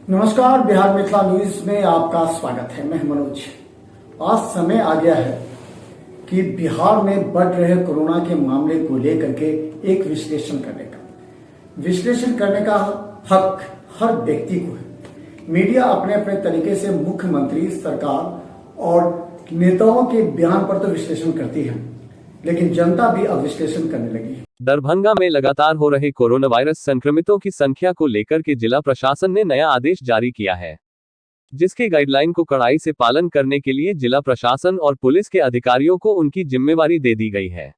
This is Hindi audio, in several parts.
नमस्कार, बिहार मिथिला न्यूज में आपका स्वागत है। मैं मनोज। आज समय आ गया है कि बिहार में बढ़ रहे कोरोना के मामले को लेकर के एक विश्लेषण करने का हक हर व्यक्ति को है। मीडिया अपने अपने तरीके से मुख्यमंत्री, सरकार और नेताओं के बयान पर तो विश्लेषण करती है, लेकिन जनता भी अब विश्लेषण करने लगी है। दरभंगा में लगातार हो रहे कोरोना वायरस संक्रमितों की संख्या को लेकर के जिला प्रशासन ने नया आदेश जारी किया है, जिसके गाइडलाइन को कड़ाई से पालन करने के लिए जिला प्रशासन और पुलिस के अधिकारियों को उनकी जिम्मेवारी दे दी गई है।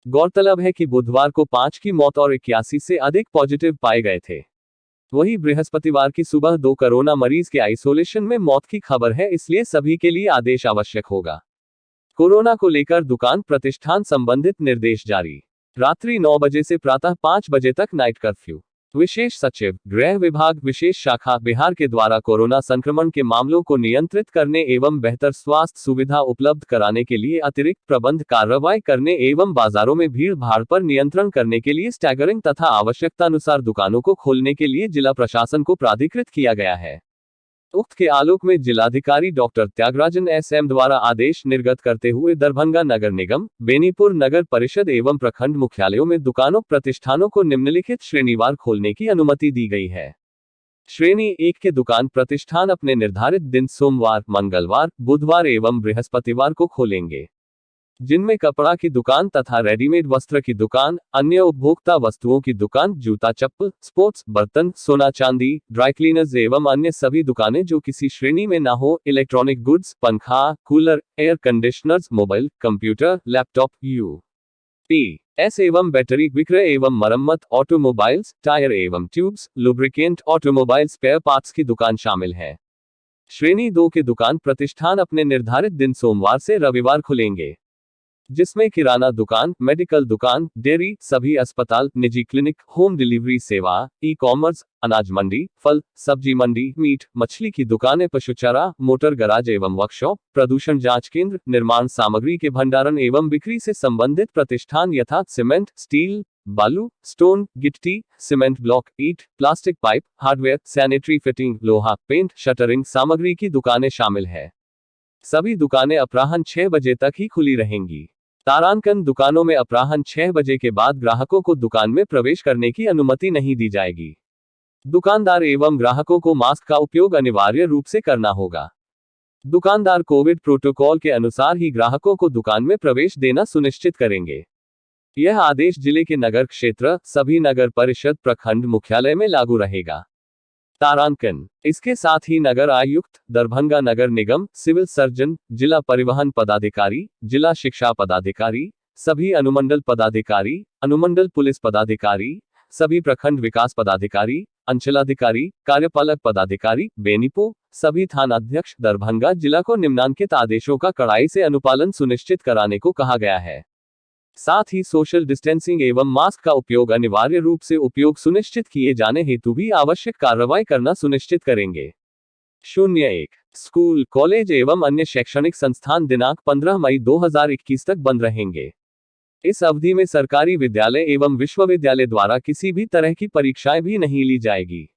गौरतलब है कि बुधवार को 5 की मौत और 81 से अधिक पॉजिटिव पाए गए थे। वहीं बृहस्पतिवार की सुबह 2 कोरोना मरीज के आइसोलेशन में मौत की खबर है, इसलिए सभी के लिए आदेश आवश्यक होगा। कोरोना को लेकर दुकान प्रतिष्ठान संबंधित निर्देश जारी। रात्रि 9 बजे से प्रातः 5 बजे तक नाइट कर्फ्यू। विशेष सचिव, गृह विभाग, विशेष शाखा बिहार के द्वारा कोरोना संक्रमण के मामलों को नियंत्रित करने एवं बेहतर स्वास्थ्य सुविधा उपलब्ध कराने के लिए अतिरिक्त प्रबंध कार्रवाई करने एवं बाजारों में भीड़ भाड़ पर नियंत्रण करने के लिए स्टैगरिंग तथा आवश्यकतानुसार दुकानों को खोलने के लिए जिला प्रशासन को प्राधिकृत किया गया है। उक्त के आलोक में जिलाधिकारी डॉक्टर त्यागराजन एस.एम. द्वारा आदेश निर्गत करते हुए दरभंगा नगर निगम, बेनीपुर नगर परिषद एवं प्रखंड मुख्यालयों में दुकानों प्रतिष्ठानों को निम्नलिखित श्रेणीवार खोलने की अनुमति दी गई है। श्रेणी 1 के दुकान प्रतिष्ठान अपने निर्धारित दिन सोमवार, मंगलवार, बुधवार एवं बृहस्पतिवार को खोलेंगे, जिनमें कपड़ा की दुकान तथा रेडीमेड वस्त्र की दुकान, अन्य उपभोक्ता वस्तुओं की दुकान, जूता चप्पल, स्पोर्ट्स, बर्तन, सोना चांदी, ड्राई क्लीनर्स एवं अन्य सभी दुकानें जो किसी श्रेणी में ना हो, इलेक्ट्रॉनिक गुड्स, पंखा, cooler, air conditioners, mobile, computer, laptop, UPS एवं बैटरी विक्रय एवं मरम्मत, ऑटोमोबाइल्स, टायर एवं tubes, lubricant, automobile spare parts की दुकान शामिल है। श्रेणी 2 के दुकान प्रतिष्ठान अपने निर्धारित दिन सोमवार से रविवार खुलेंगे, जिसमें किराना दुकान, मेडिकल दुकान, डेयरी, सभी अस्पताल, निजी क्लिनिक, होम डिलीवरी सेवा, ई-कॉमर्स, अनाज मंडी, फल सब्जी मंडी, मीट मछली की दुकानें, पशुचारा, मोटर गैराज एवं वर्कशॉप, प्रदूषण जांच केंद्र, निर्माण सामग्री के भंडारण एवं बिक्री से संबंधित प्रतिष्ठान यथा सीमेंट, स्टील, बालू, स्टोन, गिट्टी, सीमेंट ब्लॉक, ईंट, plastic pipe, hardware, sanitary fitting, लोहा, पेंट, शटरिंग सामग्री की दुकानें शामिल है। सभी दुकानें अपराह्न 6 बजे तक ही खुली रहेंगी। तारांकन दुकानों में अपराह्न 6 बजे के बाद ग्राहकों को दुकान में प्रवेश करने की अनुमति नहीं दी जाएगी। दुकानदार एवं ग्राहकों को मास्क का उपयोग अनिवार्य रूप से करना होगा। दुकानदार कोविड प्रोटोकॉल के अनुसार ही ग्राहकों को दुकान में प्रवेश देना सुनिश्चित करेंगे। यह आदेश जिले के नगर क्षेत्र, सभी नगर परिषद, प्रखंड मुख्यालय में लागू रहेगा। तारांकन। इसके साथ ही नगर आयुक्त, दरभंगा नगर निगम, सिविल सर्जन, जिला परिवहन पदाधिकारी, जिला शिक्षा पदाधिकारी, सभी अनुमंडल पदाधिकारी, अनुमंडल पुलिस पदाधिकारी, सभी प्रखंड विकास पदाधिकारी, अंचलाधिकारी, कार्यपालक पदाधिकारी, बेनीपुर, सभी थानाध्यक्ष दरभंगा जिला को निम्नांकित आदेशों का कड़ाई से अनुपालन सुनिश्चित कराने को कहा गया है। साथ ही सोशल डिस्टेंसिंग एवं मास्क का उपयोग अनिवार्य रूप से उपयोग सुनिश्चित किए जाने हेतु भी आवश्यक कार्रवाई करना सुनिश्चित करेंगे। 01 स्कूल, कॉलेज एवं अन्य शैक्षणिक संस्थान दिनांक 15 मई 2021 तक बंद रहेंगे। इस अवधि में सरकारी विद्यालय एवं विश्वविद्यालय द्वारा किसी भी तरह की परीक्षाएं भी नहीं ली जाएगी।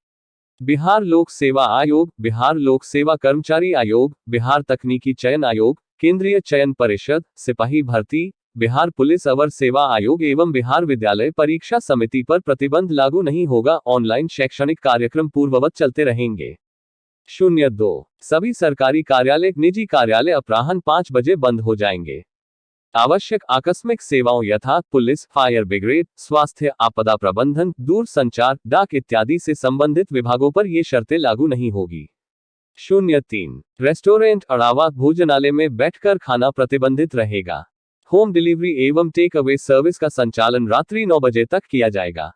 बिहार लोक सेवा आयोग, बिहार लोक सेवा कर्मचारी आयोग, बिहार तकनीकी चयन आयोग, केंद्रीय चयन परिषद, सिपाही भर्ती, बिहार पुलिस अवर सेवा आयोग एवं बिहार विद्यालय परीक्षा समिति पर प्रतिबंध लागू नहीं होगा। ऑनलाइन शैक्षणिक कार्यक्रम पूर्ववत चलते रहेंगे। 02 सभी सरकारी कार्यालय, निजी कार्यालय अपराह्न 5 बजे बंद हो जाएंगे। आवश्यक आकस्मिक सेवाओं यथा पुलिस, फायर ब्रिगेड, स्वास्थ्य, आपदा प्रबंधन, दूर संचार, डाक इत्यादि से संबंधित विभागों पर ये शर्तें लागू नहीं होगी। 03 रेस्टोरेंट, अड़ावा, भोजनालय में बैठकर खाना प्रतिबंधित रहेगा। होम डिलीवरी एवं टेक अवे सर्विस का संचालन रात्रि 9 बजे तक किया जाएगा।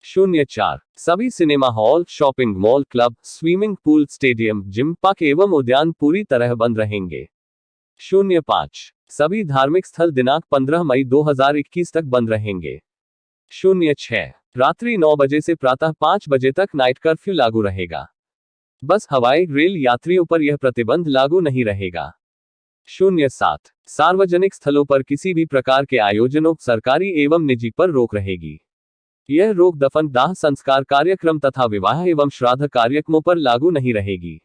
04 सभी cinema hall, shopping mall, club, swimming pool, stadium, gym, park एवं उद्यान पूरी तरह बंद रहेंगे। 05 सभी धार्मिक स्थल दिनांक 15 मई 2021 तक बंद रहेंगे। 06 रात्रि 9 बजे से प्रातः 5 बजे तक नाइट कर्फ्यू लागू रहेगा। बस, हवाई, रेल यात्रियों पर यह प्रतिबंध लागू नहीं रहेगा। 07 सार्वजनिक स्थलों पर किसी भी प्रकार के आयोजनों, सरकारी एवं निजी पर रोक रहेगी। यह रोक दफन दाह संस्कार कार्यक्रम तथा विवाह एवं श्राद्ध कार्यक्रमों पर लागू नहीं रहेगी।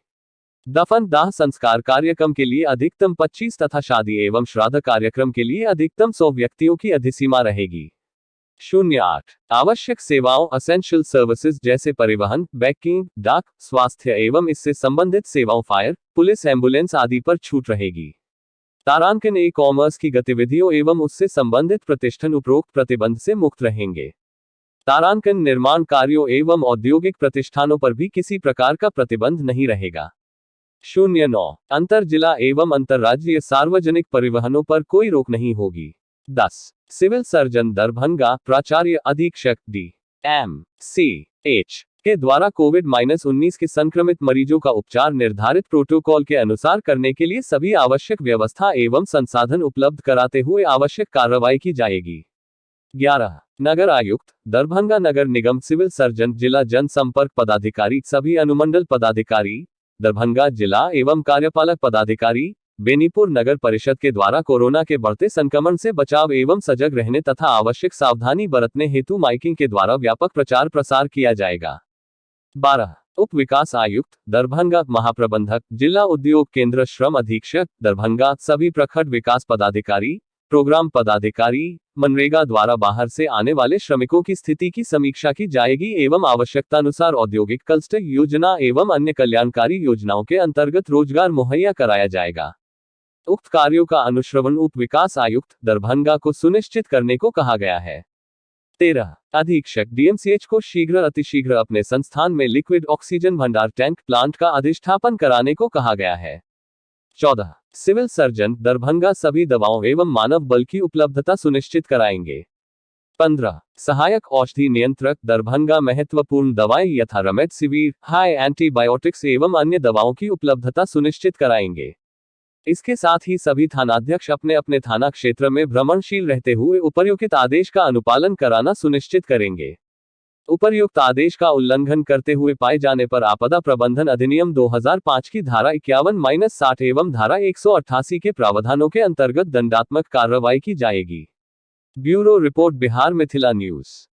दफन दाह संस्कार कार्यक्रम के लिए अधिकतम 25 तथा शादी एवं श्राद्ध कार्यक्रम के लिए अधिकतम 100 व्यक्तियों की अधिसीमा रहेगी। 08 आवश्यक सेवाओं असेंशियल सर्विसेज जैसे परिवहन, बैंकिंग, डाक, स्वास्थ्य एवं इससे संबंधित सेवाओं, फायर, पुलिस, एम्बुलेंस आदि पर छूट रहेगी। तारांकन ई कॉमर्स की गतिविधियों एवं उससे संबंधित प्रतिष्ठान उपरोक्त प्रतिबंध से मुक्त रहेंगे। तारांकन निर्माण कार्यों एवं औद्योगिक प्रतिष्ठानों पर भी किसी प्रकार का प्रतिबंध नहीं रहेगा। 09 अंतर जिला एवं अंतरराज्यीय सार्वजनिक परिवहनों पर कोई रोक नहीं होगी। 10 सिविल सर्जन दरभंगा, प्राचार्य अधीक्षक DMCH के द्वारा कोविड-19 के संक्रमित मरीजों का उपचार निर्धारित प्रोटोकॉल के अनुसार करने के लिए सभी आवश्यक व्यवस्था एवं संसाधन उपलब्ध कराते हुए आवश्यक कार्रवाई की जाएगी। 11 नगर आयुक्त दरभंगा, नगर निगम, सिविल सर्जन, जिला जनसंपर्क पदाधिकारी, सभी अनुमंडल पदाधिकारी दरभंगा, जिला एवं कार्यपालक पदाधिकारी बेनीपुर नगर परिषद के द्वारा कोरोना के बढ़ते संक्रमण से बचाव एवं सजग रहने तथा आवश्यक सावधानी बरतने हेतु माइकिंग के द्वारा व्यापक प्रचार प्रसार किया जाएगा। 12 उप विकास आयुक्त दरभंगा, महाप्रबंधक, जिला उद्योग केंद्र, श्रम अधीक्षक दरभंगा, सभी प्रखंड विकास पदाधिकारी, प्रोग्राम पदाधिकारी, मनरेगा द्वारा बाहर से आने वाले श्रमिकों की स्थिति की समीक्षा की जाएगी एवं आवश्यकतानुसार औद्योगिक क्लस्टर योजना एवं अन्य कल्याणकारी योजनाओं के अंतर्गत रोजगार मुहैया कराया जाएगा। उक्त कार्यों का अनुश्रवण उप विकास आयुक्त दरभंगा को सुनिश्चित करने को कहा गया है। 13 अधीक्षक DMCH को शीघ्र अतिशीघ्र अपने संस्थान में लिक्विड ऑक्सीजन भंडार टैंक प्लांट का अधिष्ठापन कराने को कहा गया है। 14 सिविल सर्जन दरभंगा सभी दवाओं एवं मानव बल की उपलब्धता सुनिश्चित कराएंगे। 15 सहायक औषधि नियंत्रक दरभंगा महत्वपूर्ण दवाएं यथा रेमडेसिविर, हाई एंटीबायोटिक्स एवं अन्य दवाओं की उपलब्धता सुनिश्चित कराएंगे। इसके साथ ही सभी थानाध्यक्ष अपने अपने थाना क्षेत्र में भ्रमणशील रहते हुए उपर्युक्त आदेश का अनुपालन कराना सुनिश्चित करेंगे। उपर्युक्त आदेश का उल्लंघन करते हुए पाए जाने पर आपदा प्रबंधन अधिनियम 2005 की धारा 51-60 एवं धारा 188 के प्रावधानों के अंतर्गत दंडात्मक कार्रवाई की जाएगी। Bureau report, Bihar Mithila news.